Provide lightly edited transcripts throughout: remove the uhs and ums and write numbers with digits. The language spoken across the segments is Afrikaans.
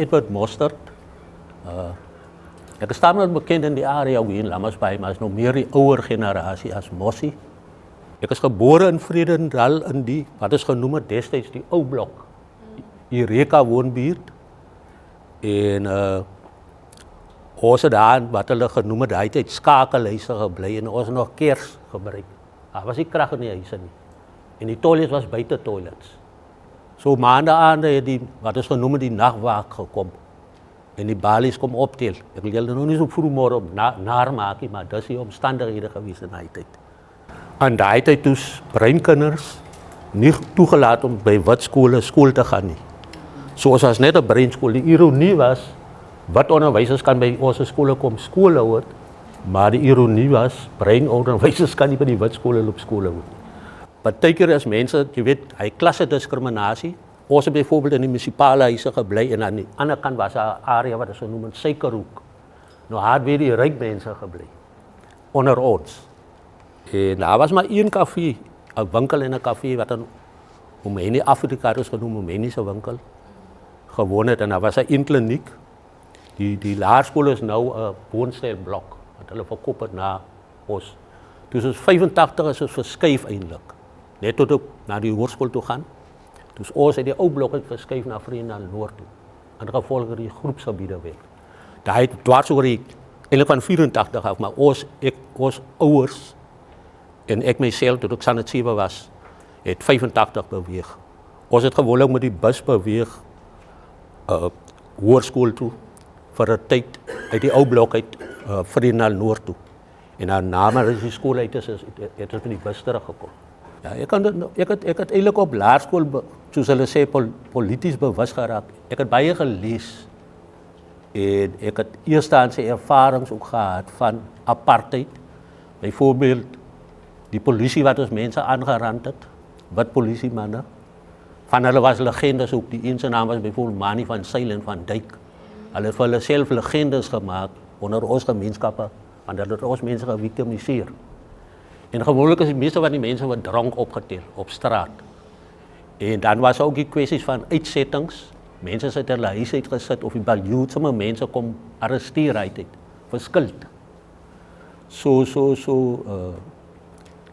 Edward Mostert. Ek staan nog bekend in die area hier in Lammasbaai, maar is nog meer die ouer generasie as Mossie. Ek is gebore in Vredendal in die, wat is genoem het destyds die ou blok, die Reka woonbuurt. En ons het daar wat hulle genoem het, hy het skakelhuise gebly en ons nog kers gebruik. Daar was nie krag in die huise nie. En die toilets was buite toilets. So maande aan het die, wat is genoem die nagwaak gekom. En die balies kom optel. Ek wil julle nog nie so vroeg môre op naar maak nie, maar dis die omstandighede gewees in daai tyd. En daai tyd toe breinkinders nie toegelaat om by wat skool te gaan nie. So ons was net 'n breinskool. Die ironie was, wat onderwysers kan by ons skole kom skool hou, maar die ironie was, breinonderwysers kan nie by die wit skole loop skole hou. Partykeer as mense, jy weet, hy klasse diskriminasie. Ons het byvoorbeeld in die munisipale huise gebly en aan die ander kant was 'n area wat is genoem 'n suikerhoek. Nou het weer die ryk mense gebly onder ons. En daar was maar een kafee, 'n winkel en 'n kafee wat dan Omeni Afrikaners genoem Omeni se winkel gewoon het en daar was 'n kliniek. Die laerskool is nou 'n woonstelblok wat hulle verkoop het na ons. Dus ons 85 is ons verskuif eintlik. Net tot op na die hoërskool toe gaan. Dus ons het die ou blok het verskuif na Vredendal Noord toe. In gevolg die groepsgebiede weg. Daai het dwars oor die eintlik van 84 af, maar ons ouers en ek myself toe ek Sanet 7 was, het 85 beweeg. Ons het gewoonlik met die bus beweeg hoërskool toe vir 'n tyd uit die ou blok uit Vredendal Noord toe. En dan na die skool uit het ons met die bus teruggekom. Ja, ek het eintlik op laerskool, soos hulle sê, polities bewus geraak. Ek het baie gelees en ek het eerstehandse ervarings ook gehad van apartheid. Byvoorbeeld die polisie wat ons mense aangerand het, wat polisiemanne. Van hulle was legendes ook, die een se naam was byvoorbeeld Mani van Sail en van Dijk. Hulle het vir hulle self legendes gemaak onder ons gemeenskappe, want hulle het ons mense gevictimiseer. En gewoonlik is die meeste van die mense wat drank opgetel op straat. En dan was ook die kwessies van uitsettings. Mense het hulle huis uitgesit of die baljoe, sommige mense kom arresteer uit vir skuld.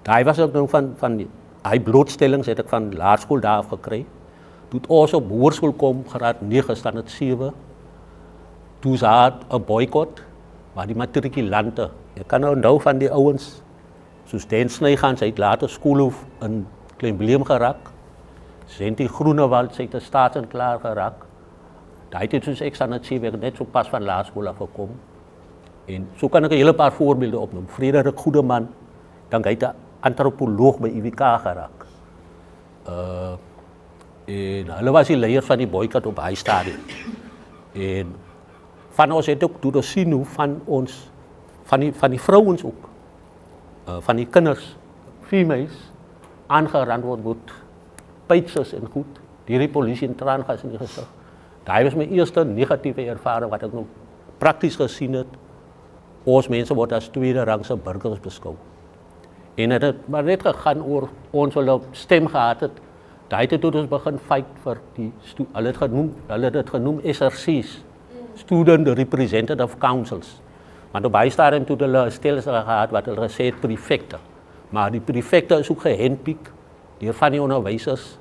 Daai was ook nou van hy blootstellings het ek van laerskool daar af gekry. Toe ons op hoërskool kom, graad 9 staan het 7. Toe was 'n boikot, waar die matrikulante, ek kan nou onthou van die ouens, soos Den Snygans, hy het later skoolhoof in Kleinbleem geraak. Sentie Groenewald, sy het 'n staats- klaar geraak. Daai tyd soos ek staan het 7, net so pas van laerskool af gekom. En so kan ek 'n hele paar voorbeelde opnoem. Frederik Goedeman, dan hy het 'n antropoloog by UWK geraak. En hulle was die leiers van die boikot op hy stadium. En van ons het ook toe sien hoe van ons, van die vrouens ook, van die kinders, females, aangerand word met peitsers en goed, die polisie en traangas in die gesig. Daai was my eerste negatiewe ervaring wat ek nou prakties gesien het. Ons mense word as tweede rangse burgers beskou. En het maar net gegaan oor ons wil stem gehad het. Daai het ons begin fight vir die hulle het dit genoem SRC's, Student Representative Councils. Want op baie stadium toe hulle 'n stelsel gehad wat hulle gesê het prefekte. Maar die prefekte is ook gehandpiek deur van die onderwysers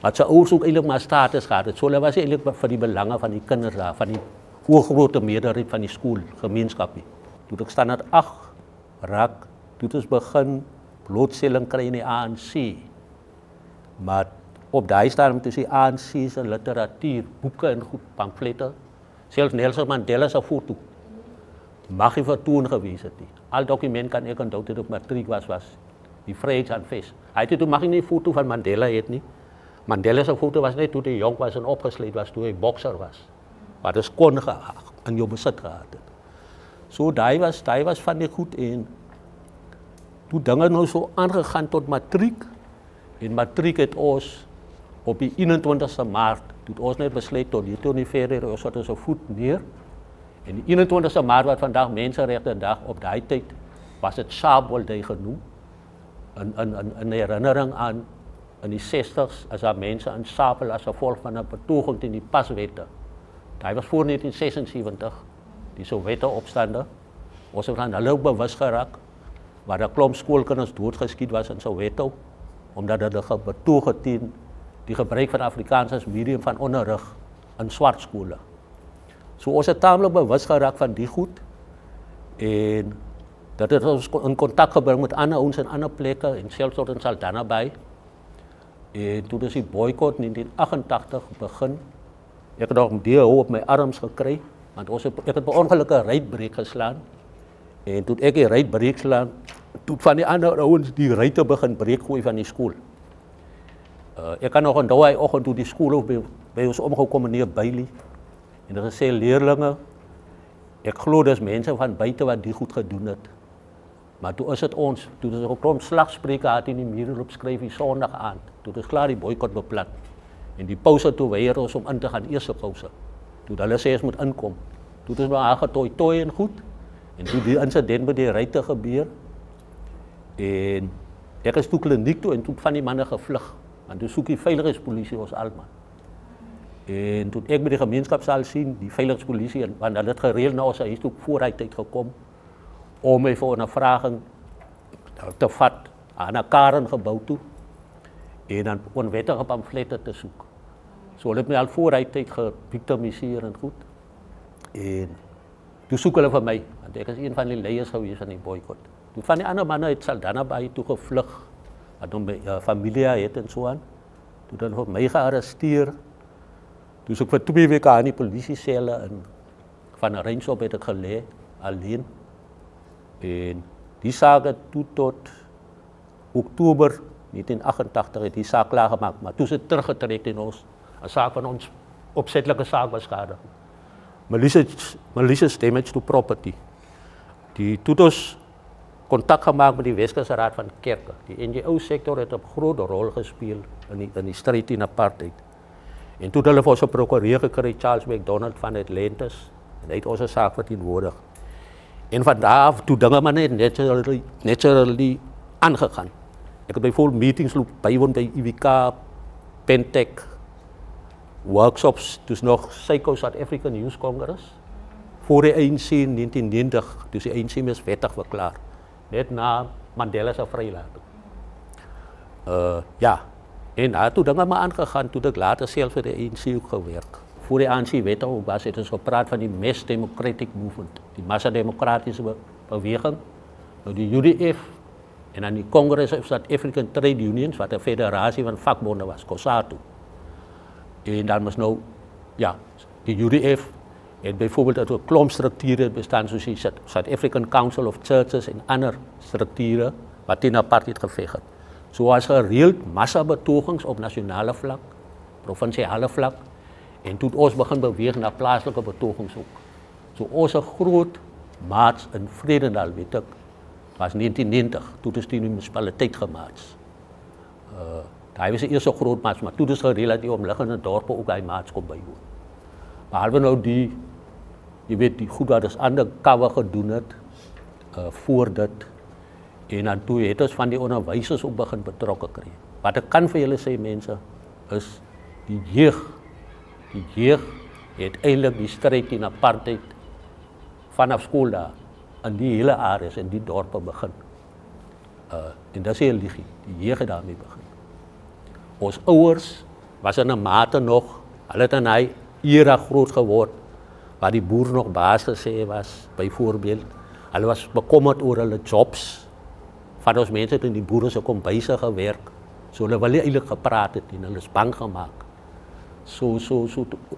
wat se ouers ook eintlik maar status gehad het. So hulle was eintlik vir die belange van die kinders daar, van die oorgrote meerderheid van die skoolgemeenskap nie. Toe ek standaard 8 raak, toe het ons begin blootstelling kry in die ANC. Maar op daai stadium toe die ANC se literatuur, boeke en goed, pamflette, selfs Nelson Mandela se foto mag nie vertoon gewees het nie. Al dokument kan ek onthou toe ek matriek was die Vryheidshandves. Hy het toe mag nie 'n foto van Mandela het nie. Mandela se foto was net toe hy jonk was en opgesluit was toe hy bokser was. Wat is kon in jou besit gehad het. So daai was van die goed en toe dinge nou so aangegaan tot matriek. En matriek het ons op die 21ste Maart, toe ons net besluit tot hier toe nie verder, ons het ons voet neer. En die 21ste Maart wat vandag Menseregte Dag, op daai tyd was dit Sharpeville genoem. In herinnering aan in die 60s as daar mense in Sharpeville as gevolg van 'n betoging teen die paswette Hij was voor 1976, die Soweto-opstanden. Ons het aan hulle ook bewus geraak, waar 'n klomp skoolkinders doodgeskiet was in Soweto, omdat hulle betoog het teen die gebruik van Afrikaans as medium van onderrig in swart skole. So ons het taamlik bewus geraak van die goed, en dat het ons in kontak gebring met ander ouens in ander plekke, en selfs tot in Saldanha Bay. En toen is die boycott in 1988 begin. Ik heb nog die op mijn arms gekregen, want ik heb per ongeluk een ruitbreek geslaan. En toen ik die ruitbreek slaan, toen van die andere ouens die ruiten begin breek gooien van die school. Ik kan nog een dode ochtend toen die school bij ons omgekomen, meneer Bailey. En er zijn leerlingen, ik geloof dat mensen van buiten wat die goed gedaan het. Maar toen is het ons, toen is er ook een slagspreker had in die muur opgeskryf die zondag aan. Toen is klaar die boycott beplan. En die pauze toe weier ons om in te gaan, eerste pauze. Toen hulle sê ons moet inkom. Toen is maar aangetooi en goed. En toen die incident met die ruite gebeur. En ek is toe kliniek toe en toen van die manne gevlug. Want toen soek die veiligheidspolisie ons almal. En toen ek by die gemeenskapsaal sien, die veiligheidspolisie, want hulle het gereeld na ons huis toe voor hy tyd gekom, om my vir 'n ondervraging te vat aan 'n Karen gebou toe en dan onwettige pamflette te soek. So hulle het my al voor hy tyd gevictimiseer en goed. En toe soek hulle vir my, want ek is een van die leiers gewees van die boycott. Toe van die ander manne het Saldanha Bay toe gevlug, wat hom my familie het en so aan. Toe dan vir my gearresteer. Toe is ek vir 2 weke aan die polisieselle in van Reinsop het ek gelê, alleen. En die saak het toe tot Oktober 1988 het die saak klaargemaak, maar toe is het teruggetrek in ons, 'n saak van ons opzettelijke zaakbeschading. Malicious damage to property. Die toe het ons contact gemaakt met die Westkuse Raad van Kerke. Die NGO-sector het 'n grote rol gespeel in die strijd teen apartheid. En toe het hulle vir ons 'n prokureur gekry, Charles McDonald van Atlantis, en hy het ons 'n saak verteenwoordig. En van daar af toe dinge maar net naturally aangegaan. Ek het byvoorbeeld meetings loop bywoon by IWK, Pentec, workshops, dus nog SAICO, South African Youth Congress, voor die ANC in 1990, dus die ANC is wettig verklaar, net na Mandela se vrylating. Ja, en daar toe dinge maar aangegaan, toe ek later self vir die ANC ook gewerk. Voor die ANC wettig ook was, het ons gepraat van die Mass Democratic Movement, die massa-democratische beweging, nou die UDF, en dan die Congress of South African Trade Unions, wat 'n federasie van vakbonden was, COSATU. En dan was nou, ja, die UDF het bijvoorbeeld 'n klomp strukture bestaan, soos die South African Council of Churches en ander strukture, wat teen apartheid geveg het. So was gereeld massabetogings op nasionale vlak, provinsiale vlak, en toe het ons begin beweeg na plaaslike betogings ook. So ons 'n groot maats in Vredendal, weet ek, was 1990, toe is die munisipaliteit gemaats. Daar was die eerste groot maats, maar toe is gereël dat die omliggende dorpe ook die maats kon bywoon. Behalwe nou die, jy weet, die goed wat ons ander kawe gedoen het, voor dit, en dan toe het ons van die onderwysers ook begin betrokke kry. Wat ek kan vir julle sê, mense, is die jeug het eintlik die stryd teen apartheid vanaf skool daar in die hele areas en die dorpe begin. En dat is 'n liegie, die jeug het daarmee begin. Ons ouers was in 'n mate nog, hulle het in hy era groot geword, waar die boer nog baas gesê was, byvoorbeeld. Hulle was bekommerd oor hulle jobs, van ons mense het in die boere se kombuise gewerk, so hulle wil nie eintlik gepraat het en hulle is bang gemaak. So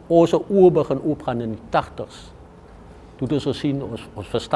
ons oë begin oopgaan in die 80's, toe het ons gesien, ons verstaan